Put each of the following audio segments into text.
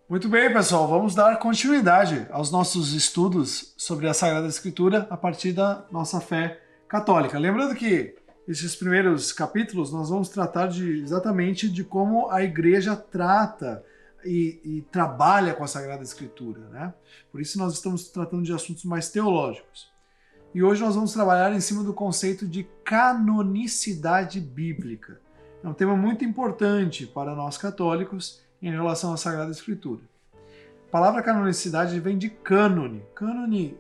Muito bem, pessoal, vamos dar continuidade aos nossos estudos sobre a Sagrada Escritura a partir da nossa fé católica. Lembrando que esses primeiros capítulos nós vamos tratar exatamente de como a Igreja trata e trabalha com a Sagrada Escritura, né? Por isso nós estamos tratando de assuntos mais teológicos. E hoje nós vamos trabalhar em cima do conceito de canonicidade bíblica. É um tema muito importante para nós católicos em relação à Sagrada Escritura. A palavra canonicidade vem de cânone. Cânone,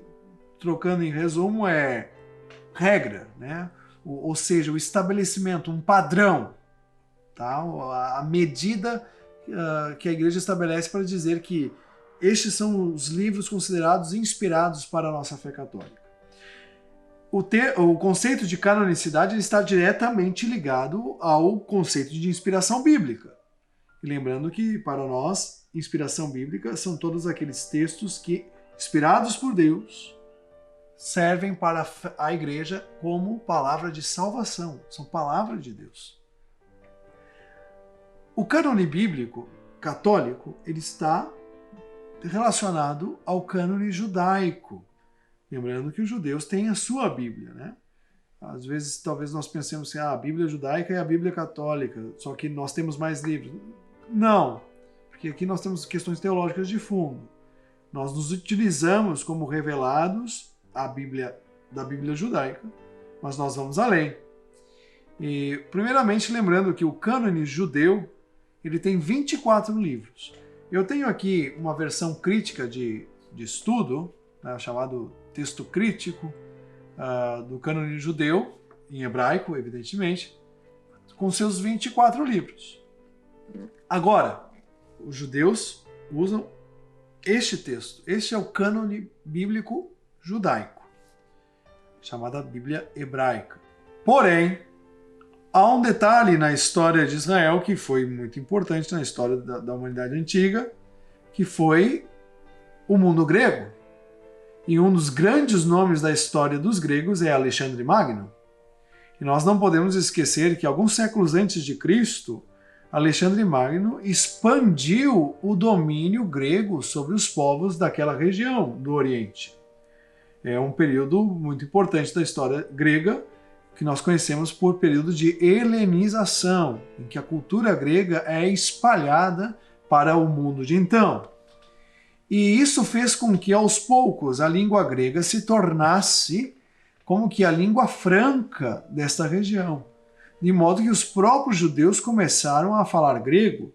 trocando em resumo, é regra, né? Ou seja, o estabelecimento, um padrão, tá? A medida que a Igreja estabelece para dizer que estes são os livros considerados inspirados para a nossa fé católica. O conceito de canonicidade está diretamente ligado ao conceito de inspiração bíblica. E lembrando que, para nós, inspiração bíblica são todos aqueles textos que, inspirados por Deus, servem para a Igreja como palavra de salvação. São palavras de Deus. O cânone bíblico católico ele está relacionado ao cânone judaico. Lembrando que os judeus têm a sua Bíblia, né? Às vezes, talvez nós pensemos assim, a Bíblia judaica e a Bíblia católica, só que nós temos mais livros. Não, porque aqui nós temos questões teológicas de fundo. Nós nos utilizamos como revelados da Bíblia judaica, mas nós vamos além. E, primeiramente, lembrando que o cânone judeu ele tem 24 livros. Eu tenho aqui uma versão crítica de estudo, né, chamado texto crítico do cânone judeu, em hebraico, evidentemente, com seus 24 livros. Agora, os judeus usam este texto. Este é o cânone bíblico judaico, chamada Bíblia hebraica. Porém, há um detalhe na história de Israel que foi muito importante na história da humanidade antiga, que foi o mundo grego. E um dos grandes nomes da história dos gregos é Alexandre Magno. E nós não podemos esquecer que alguns séculos antes de Cristo, Alexandre Magno expandiu o domínio grego sobre os povos daquela região do Oriente. É um período muito importante da história grega, que nós conhecemos por período de helenização, em que a cultura grega é espalhada para o mundo de então. E isso fez com que, aos poucos, a língua grega se tornasse como que a língua franca desta região. De modo que os próprios judeus começaram a falar grego,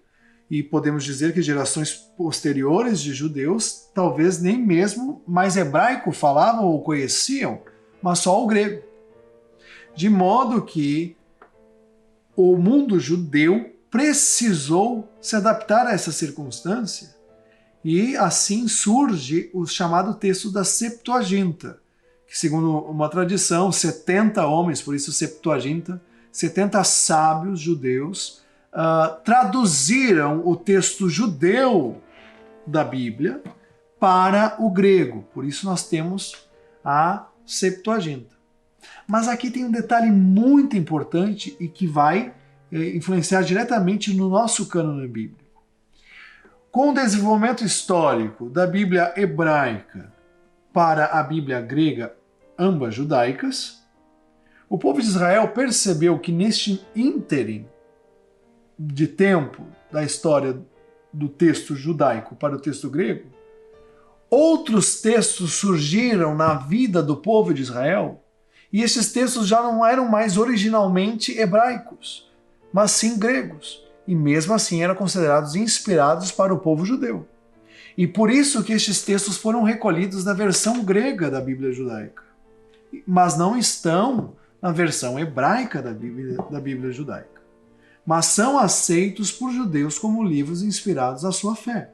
e podemos dizer que gerações posteriores de judeus talvez nem mesmo mais hebraico falavam ou conheciam, mas só o grego. De modo que o mundo judeu precisou se adaptar a essa circunstância, e assim surge o chamado texto da Septuaginta, que segundo uma tradição, 70 homens, por isso Septuaginta, 70 sábios judeus, traduziram o texto judeu da Bíblia para o grego. Por isso nós temos a Septuaginta. Mas aqui tem um detalhe muito importante e que vai influenciar diretamente no nosso cânone bíblico. Com o desenvolvimento histórico da Bíblia hebraica para a Bíblia grega, ambas judaicas, o povo de Israel percebeu que neste ínterim de tempo da história do texto judaico para o texto grego, outros textos surgiram na vida do povo de Israel e esses textos já não eram mais originalmente hebraicos, mas sim gregos. E mesmo assim eram considerados inspirados para o povo judeu. E por isso que estes textos foram recolhidos na versão grega da Bíblia judaica, mas não estão na versão hebraica da Bíblia judaica, mas são aceitos por judeus como livros inspirados à sua fé.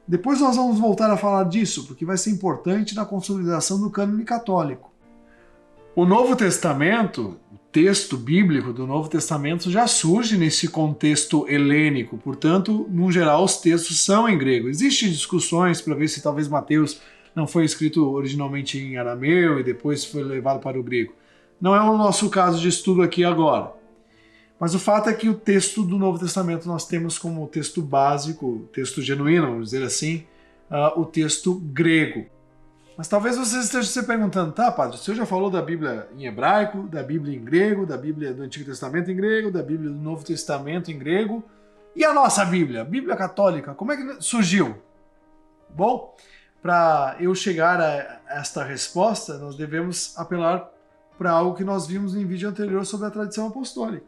Depois nós vamos voltar a falar disso, porque vai ser importante na consolidação do cânone católico. O Novo Testamento, o texto bíblico do Novo Testamento já surge nesse contexto helênico, portanto, no geral, os textos são em grego. Existem discussões para ver se talvez Mateus não foi escrito originalmente em arameu e depois foi levado para o grego. Não é o nosso caso de estudo aqui agora. Mas o fato é que o texto do Novo Testamento nós temos como texto básico, texto genuíno, vamos dizer assim, o texto grego. Mas talvez você esteja se perguntando, tá, padre, o senhor já falou da Bíblia em hebraico, da Bíblia em grego, da Bíblia do Antigo Testamento em grego, da Bíblia do Novo Testamento em grego, e a nossa Bíblia, a Bíblia católica, como é que surgiu? Bom, para eu chegar a esta resposta, nós devemos apelar para algo que nós vimos em vídeo anterior sobre a tradição apostólica.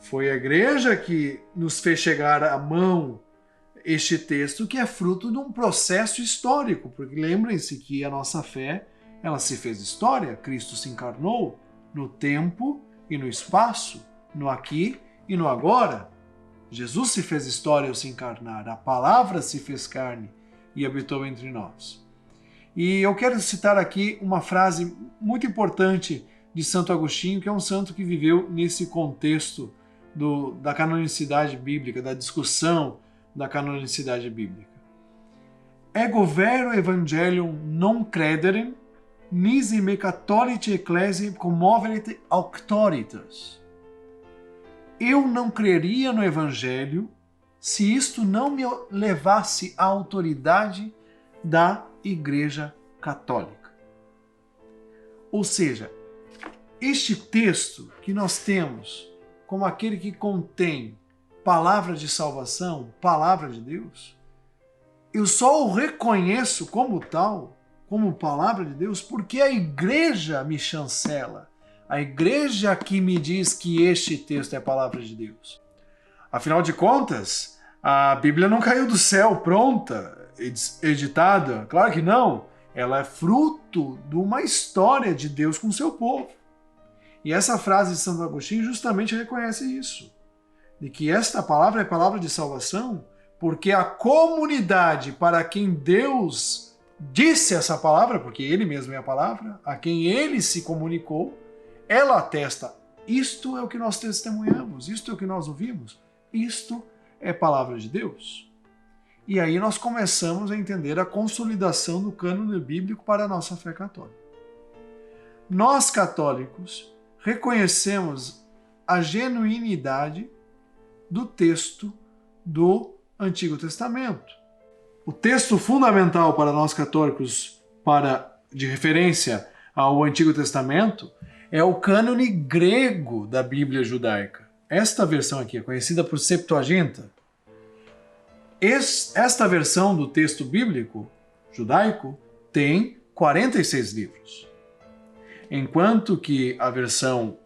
Foi a igreja que nos fez chegar à mão este texto, que é fruto de um processo histórico, porque lembrem-se que a nossa fé, ela se fez história, Cristo se encarnou no tempo e no espaço, no aqui e no agora. Jesus se fez história ao se encarnar, a palavra se fez carne e habitou entre nós. E eu quero citar aqui uma frase muito importante de Santo Agostinho, que é um santo que viveu nesse contexto da canonicidade bíblica, da discussão da canonicidade bíblica. Ego vero evangelium non crederem, nisi me catholici ecclesiae commoveret auctoritas. Eu não creria no evangelho se isto não me levasse à autoridade da Igreja Católica. Ou seja, este texto que nós temos como aquele que contém palavra de salvação, palavra de Deus, eu só o reconheço como tal, como palavra de Deus, porque a igreja me chancela, a igreja que me diz que este texto é palavra de Deus. Afinal de contas, a Bíblia não caiu do céu pronta, editada, claro que não, ela é fruto de uma história de Deus com o seu povo. E essa frase de Santo Agostinho justamente reconhece isso, de que esta palavra é palavra de salvação, porque a comunidade para quem Deus disse essa palavra, porque Ele mesmo é a palavra, a quem Ele se comunicou, ela atesta, isto é o que nós testemunhamos, isto é o que nós ouvimos, isto é palavra de Deus. E aí nós começamos a entender a consolidação do cânone bíblico para a nossa fé católica. Nós católicos reconhecemos a genuinidade do texto do Antigo Testamento. O texto fundamental para nós católicos, de referência ao Antigo Testamento, é o cânone grego da Bíblia judaica. Esta versão aqui é conhecida por Septuaginta. Esta versão do texto bíblico judaico tem 46 livros, enquanto que a versão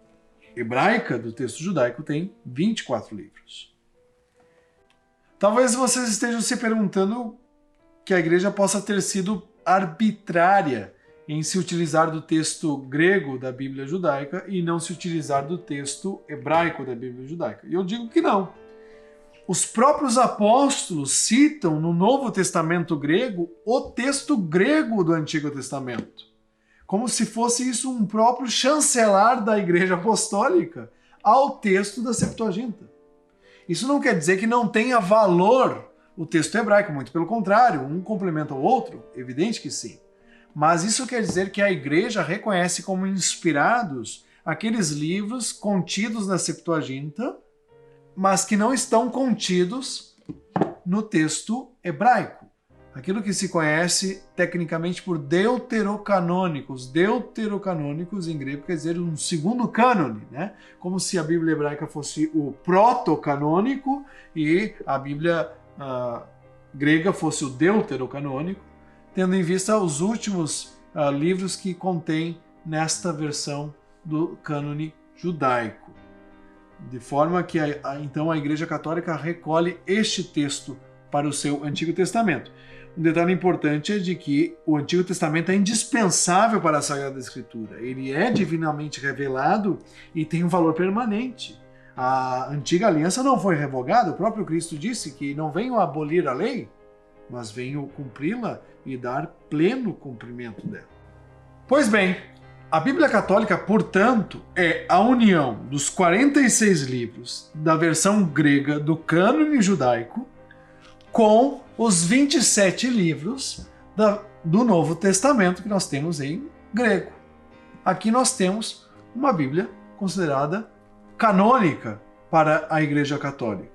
hebraica do texto judaico tem 24 livros. Talvez vocês estejam se perguntando que a igreja possa ter sido arbitrária em se utilizar do texto grego da Bíblia judaica e não se utilizar do texto hebraico da Bíblia judaica. E eu digo que não. Os próprios apóstolos citam no Novo Testamento grego o texto grego do Antigo Testamento, como se fosse isso um próprio chancelar da Igreja Apostólica ao texto da Septuaginta. Isso não quer dizer que não tenha valor o texto hebraico, muito pelo contrário, um complementa o outro, evidente que sim. Mas isso quer dizer que a Igreja reconhece como inspirados aqueles livros contidos na Septuaginta, mas que não estão contidos no texto hebraico. Aquilo que se conhece tecnicamente por deuterocanônicos. Deuterocanônicos em grego quer dizer um segundo cânone, né? Como se a Bíblia hebraica fosse o protocanônico e a Bíblia grega fosse o deuterocanônico, tendo em vista os últimos livros que contém nesta versão do cânone judaico. De forma que então a Igreja Católica recolhe este texto para o seu Antigo Testamento. Um detalhe importante é de que o Antigo Testamento é indispensável para a Sagrada Escritura. Ele é divinamente revelado e tem um valor permanente. A Antiga Aliança não foi revogada, o próprio Cristo disse que não venho abolir a lei, mas venho cumpri-la e dar pleno cumprimento dela. Pois bem, a Bíblia Católica, portanto, é a união dos 46 livros da versão grega do cânone judaico com os 27 livros do Novo Testamento que nós temos em grego. Aqui nós temos uma Bíblia considerada canônica para a Igreja Católica,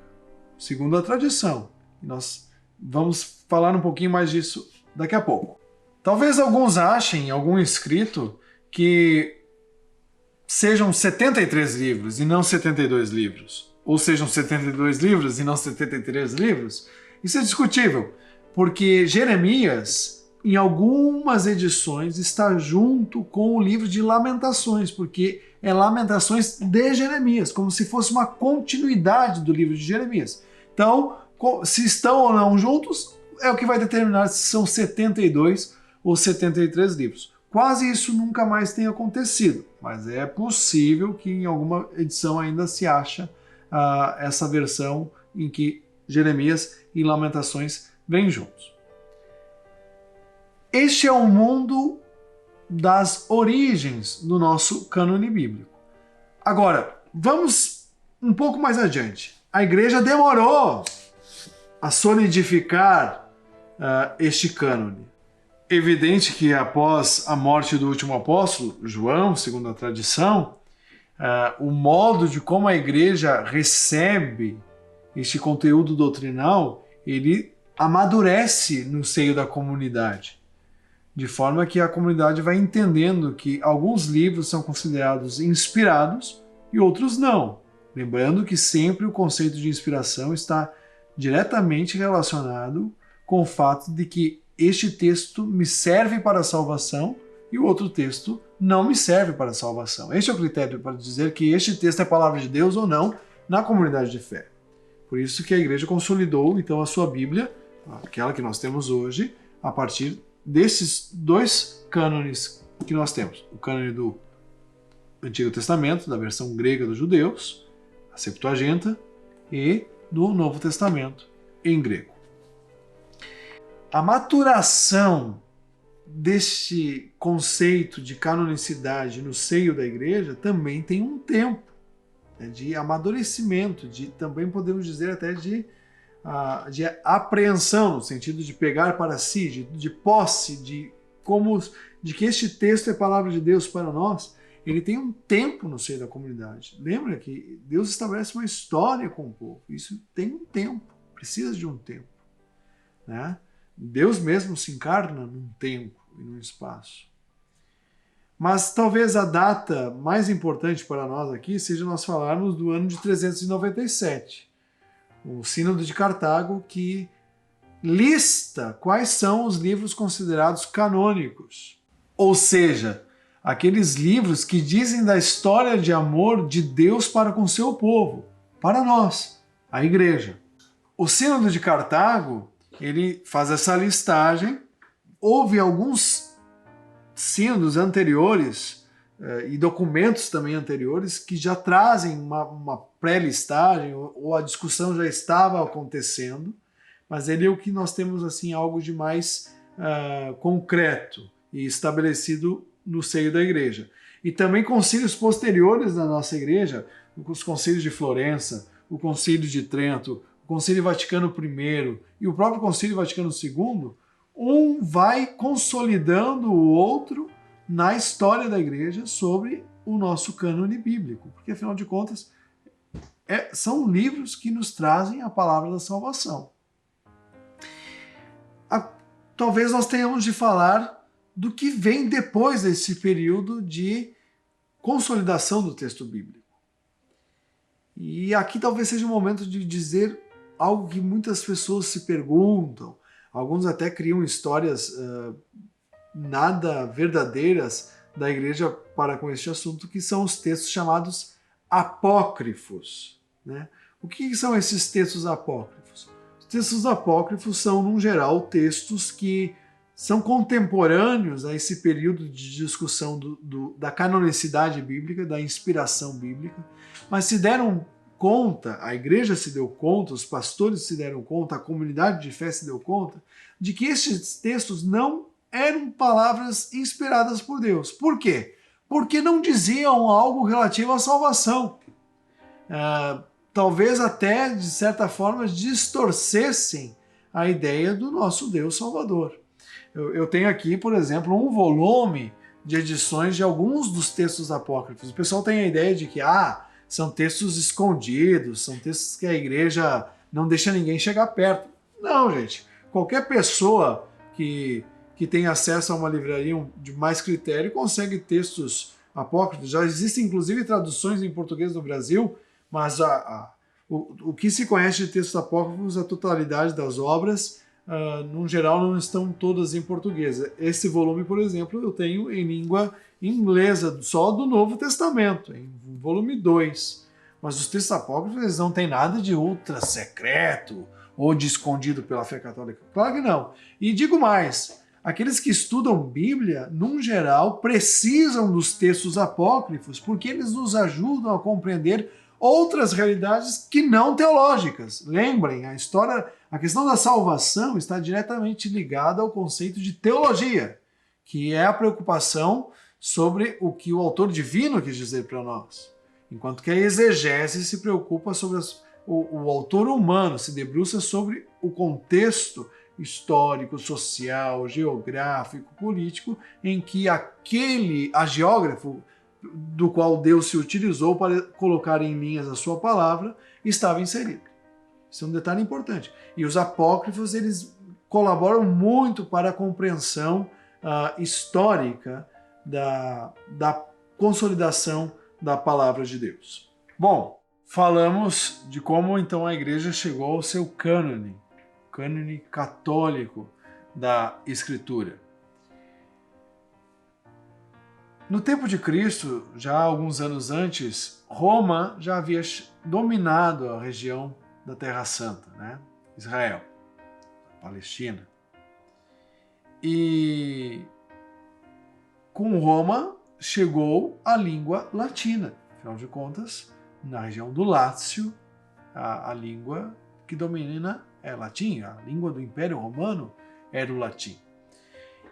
segundo a tradição. Nós vamos falar um pouquinho mais disso daqui a pouco. Talvez alguns achem, algum escrito, que sejam 73 livros e não 72 livros, ou sejam 72 livros e não 73 livros. Isso é discutível, porque Jeremias, em algumas edições, está junto com o livro de Lamentações, porque é Lamentações de Jeremias, como se fosse uma continuidade do livro de Jeremias. Então, se estão ou não juntos, é o que vai determinar se são 72 ou 73 livros. Quase isso nunca mais tem acontecido, mas é possível que em alguma edição ainda se acha essa versão em que Jeremias e Lamentações vêm juntos. Este é o mundo das origens do nosso cânone bíblico. Agora, vamos um pouco mais adiante. A igreja demorou a solidificar este cânone. Evidente que após a morte do último apóstolo, João, segundo a tradição, o modo de como a igreja recebe este conteúdo doutrinal, ele amadurece no seio da comunidade, de forma que a comunidade vai entendendo que alguns livros são considerados inspirados e outros não. Lembrando que sempre o conceito de inspiração está diretamente relacionado com o fato de que este texto me serve para a salvação e o outro texto não me serve para a salvação. Este é o critério para dizer que este texto é a palavra de Deus ou não na comunidade de fé. Por isso que a igreja consolidou então a sua Bíblia, aquela que nós temos hoje, a partir desses dois cânones que nós temos. O cânone do Antigo Testamento, da versão grega dos judeus, a Septuaginta, e do Novo Testamento em grego. A maturação deste conceito de canonicidade no seio da igreja também tem um tempo, né, de amadurecimento, de também podemos dizer até de apreensão, no sentido de pegar para si, de posse, de que este texto é palavra de Deus para nós. Ele tem um tempo no seio da comunidade. Lembra que Deus estabelece uma história com o povo. Isso tem um tempo, precisa de um tempo, né? Deus mesmo se encarna num tempo e num espaço. Mas talvez a data mais importante para nós aqui seja nós falarmos do ano de 397, o Sínodo de Cartago, que lista quais são os livros considerados canônicos, ou seja, aqueles livros que dizem da história de amor de Deus para com seu povo, para nós, a igreja. O Sínodo de Cartago, ele faz essa listagem. Houve alguns sínodos anteriores e documentos também anteriores que já trazem uma pré-listagem, ou a discussão já estava acontecendo, mas ele é o que nós temos assim algo de mais concreto e estabelecido no seio da igreja. E também concílios posteriores da nossa igreja, os concílios de Florença, o concílio de Trento, o concílio Vaticano I e o próprio concílio Vaticano II, um vai consolidando o outro na história da igreja sobre o nosso cânone bíblico, porque afinal de contas são livros que nos trazem a palavra da salvação. Talvez nós tenhamos de falar do que vem depois desse período de consolidação do texto bíblico. E aqui talvez seja o momento de dizer algo que muitas pessoas se perguntam, alguns até criam histórias nada verdadeiras da igreja para com este assunto, que são os textos chamados apócrifos, né? O que são esses textos apócrifos? Os textos apócrifos são, no geral, textos que são contemporâneos a esse período de discussão da canonicidade bíblica, da inspiração bíblica, mas se deram conta, a igreja se deu conta, os pastores se deram conta, a comunidade de fé se deu conta, de que estes textos não eram palavras inspiradas por Deus. Por quê? Porque não diziam algo relativo à salvação. Talvez até, de certa forma, distorcessem a ideia do nosso Deus Salvador. Eu tenho aqui, por exemplo, um volume de edições de alguns dos textos apócrifos. O pessoal tem a ideia de que são textos escondidos, são textos que a igreja não deixa ninguém chegar perto. Não, gente. Qualquer pessoa que tem acesso a uma livraria de mais critério consegue textos apócrifos. Já existem, inclusive, traduções em português no Brasil, mas o que se conhece de textos apócrifos, a totalidade das obras, no geral, não estão todas em português. Esse volume, por exemplo, eu tenho em língua inglesa, só do Novo Testamento, em volume 2. Mas os textos apócrifos, eles não têm nada de ultra secreto ou de escondido pela fé católica. Claro que não. E digo mais, aqueles que estudam Bíblia, num geral, precisam dos textos apócrifos porque eles nos ajudam a compreender outras realidades que não teológicas. Lembrem, a questão da salvação está diretamente ligada ao conceito de teologia, que é a preocupação sobre o que o autor divino quis dizer para nós. Enquanto que a exegese se preocupa sobre o autor humano, se debruça sobre o contexto histórico, social, geográfico, político, em que aquele hagiógrafo do qual Deus se utilizou para colocar em linhas a sua palavra estava inserido. Isso é um detalhe importante. E os apócrifos, eles colaboram muito para a compreensão histórica da consolidação da palavra de Deus. Bom, falamos de como então a igreja chegou ao seu cânone católico da Escritura. No tempo de Cristo, já alguns anos antes, Roma já havia dominado a região da Terra Santa, né? Israel, Palestina. E com Roma chegou a língua latina. Afinal de contas, na região do Lácio, a língua que domina é latim, a língua do Império Romano era o latim.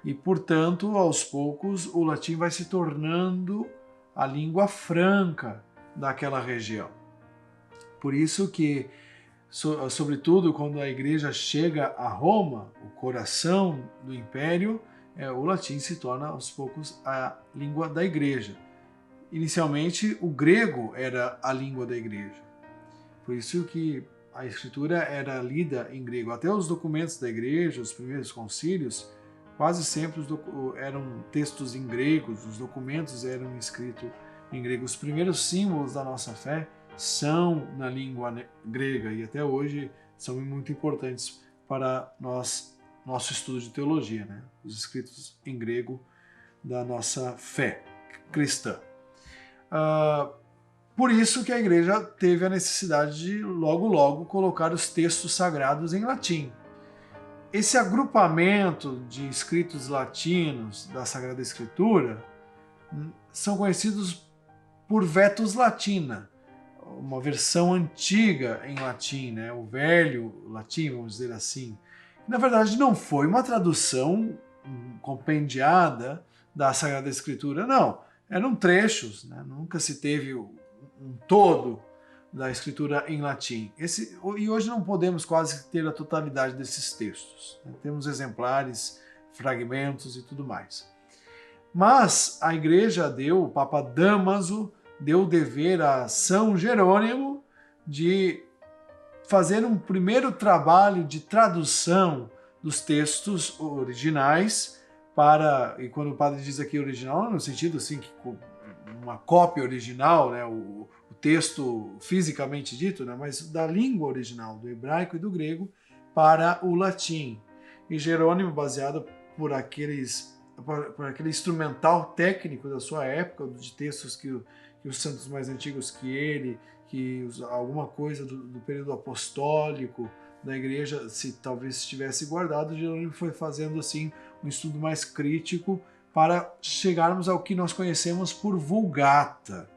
E, portanto, aos poucos, o latim vai se tornando a língua franca daquela região. Por isso que, sobretudo, quando a igreja chega a Roma, o coração do império, o latim se torna, aos poucos, a língua da igreja. Inicialmente, o grego era a língua da igreja. Por isso que a escritura era lida em grego. Até os documentos da igreja, os primeiros concílios, quase sempre eram textos em grego, os documentos eram escritos em grego. Os primeiros símbolos da nossa fé são na língua grega e até hoje são muito importantes para nosso estudo de teologia, né? Os escritos em grego da nossa fé cristã. Por isso que a igreja teve a necessidade de logo colocar os textos sagrados em latim. Esse agrupamento de escritos latinos da Sagrada Escritura são conhecidos por Vetus Latina, uma versão antiga em latim, né? O velho latim, vamos dizer assim. Na verdade, não foi uma tradução compendiada da Sagrada Escritura, não. Eram trechos, né? Nunca se teve um todo da escritura em latim. E hoje não podemos quase ter a totalidade desses textos. Né? Temos exemplares, fragmentos e tudo mais. Mas a igreja o Papa Dámaso deu o dever a São Jerônimo de fazer um primeiro trabalho de tradução dos textos originais e quando o padre diz aqui original, no sentido assim, que uma cópia original, né, o texto fisicamente dito, né, mas da língua original, do hebraico e do grego, para o latim. E Jerônimo, baseado por aquele instrumental técnico da sua época, de textos que os santos mais antigos que ele, alguma coisa do período apostólico da igreja, se talvez tivesse guardado, Jerônimo foi fazendo assim um estudo mais crítico para chegarmos ao que nós conhecemos por Vulgata.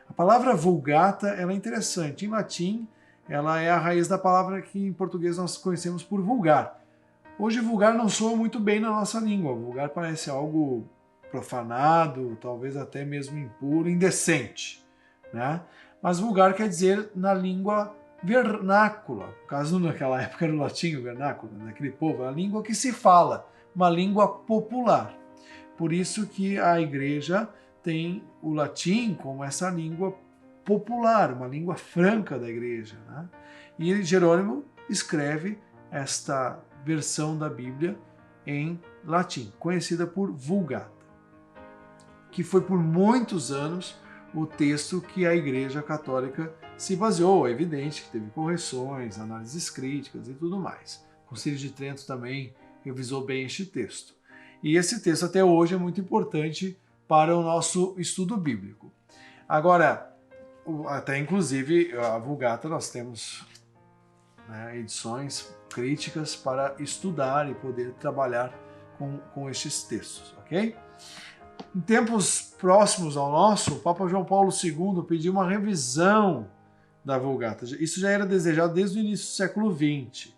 A palavra Vulgata ela é interessante. Em latim, ela é a raiz da palavra que em português nós conhecemos por vulgar. Hoje, vulgar não soa muito bem na nossa língua. Vulgar parece algo profanado, talvez até mesmo impuro, indecente, né? Mas vulgar quer dizer na língua vernácula. No caso, naquela época era o latim, o vernáculo, daquele povo, a língua que se fala, uma língua popular. Por isso que a igreja tem o latim como essa língua popular, uma língua franca da igreja, né? E Jerônimo escreve esta versão da Bíblia em latim, conhecida por Vulgata, que foi por muitos anos o texto que a Igreja Católica se baseou. É evidente que teve correções, análises críticas e tudo mais. O Concílio de Trento também revisou bem este texto. E esse texto até hoje é muito importante para o nosso estudo bíblico. Agora, até inclusive a Vulgata nós temos, né, edições críticas para estudar e poder trabalhar com estes textos, ok? Em tempos próximos ao nosso, o Papa João Paulo II pediu uma revisão da Vulgata. Isso já era desejado desde o início do século XX.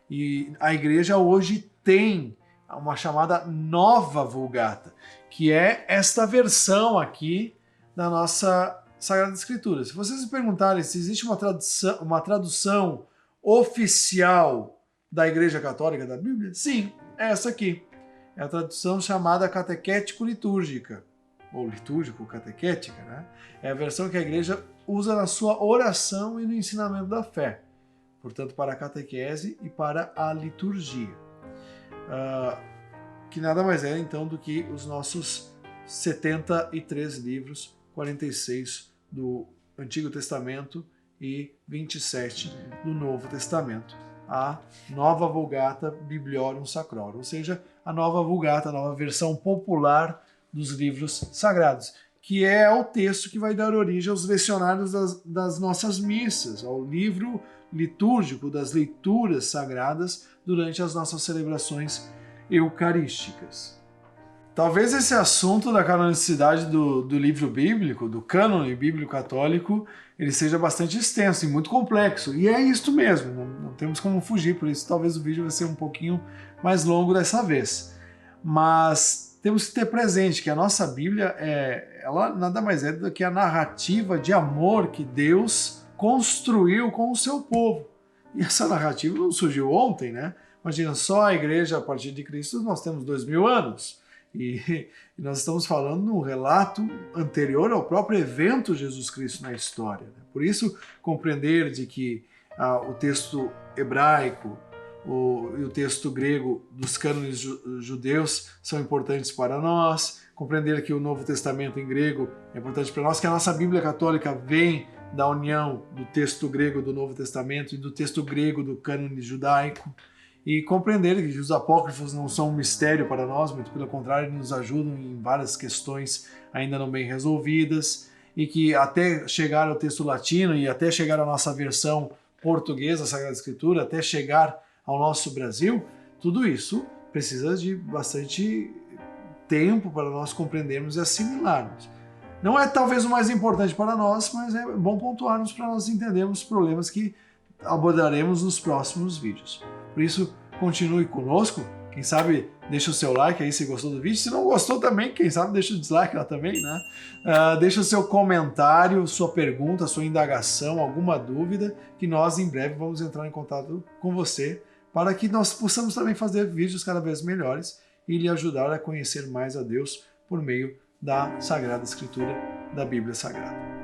E a igreja hoje tem uma chamada Nova Vulgata, que é esta versão aqui da nossa Sagrada Escritura. Se vocês me perguntarem se existe uma tradução oficial da Igreja Católica da Bíblia, sim, é essa aqui. É a tradução chamada catequético-litúrgica, ou litúrgico-catequética, né? É a versão que a igreja usa na sua oração e no ensinamento da fé, portanto, para a catequese e para a liturgia. Que nada mais é, então, do que os nossos 73 livros, 46 do Antigo Testamento e 27 do Novo Testamento. A Nova Vulgata Bibliorum Sacrorum, ou seja, a Nova Vulgata, a nova versão popular dos livros sagrados, que é o texto que vai dar origem aos lecionários das nossas missas, ao livro litúrgico das leituras sagradas durante as nossas celebrações eucarísticas. Talvez esse assunto da canonicidade do livro bíblico, do cânone bíblico católico, ele seja bastante extenso e muito complexo. E é isto mesmo, não temos como fugir, por isso talvez o vídeo vai ser um pouquinho mais longo dessa vez. Mas temos que ter presente que a nossa Bíblia, ela nada mais é do que a narrativa de amor que Deus construiu com o seu povo. E essa narrativa não surgiu ontem, né? Imagina, só a igreja a partir de Cristo nós temos 2000 anos. E nós estamos falando de um relato anterior ao próprio evento Jesus Cristo na história. Por isso, compreender de que o texto hebraico e o texto grego dos cânones judeus são importantes para nós, compreender que o Novo Testamento em grego é importante para nós, que a nossa Bíblia Católica vem da união do texto grego do Novo Testamento e do texto grego do cânone judaico, e compreender que os apócrifos não são um mistério para nós, muito pelo contrário, nos ajudam em várias questões ainda não bem resolvidas, e que até chegar ao texto latino e até chegar à nossa versão portuguesa da Sagrada Escritura, até chegar ao nosso Brasil, tudo isso precisa de bastante tempo para nós compreendermos e assimilarmos. Não é talvez o mais importante para nós, mas é bom pontuarmos para nós entendermos os problemas que abordaremos nos próximos vídeos. Por isso, continue conosco. Quem sabe deixa o seu like aí se gostou do vídeo. Se não gostou também, quem sabe deixa o dislike lá também, né? Deixa o seu comentário, sua pergunta, sua indagação, alguma dúvida, que nós em breve vamos entrar em contato com você para que nós possamos também fazer vídeos cada vez melhores e lhe ajudar a conhecer mais a Deus por meio da Sagrada Escritura, da Bíblia Sagrada.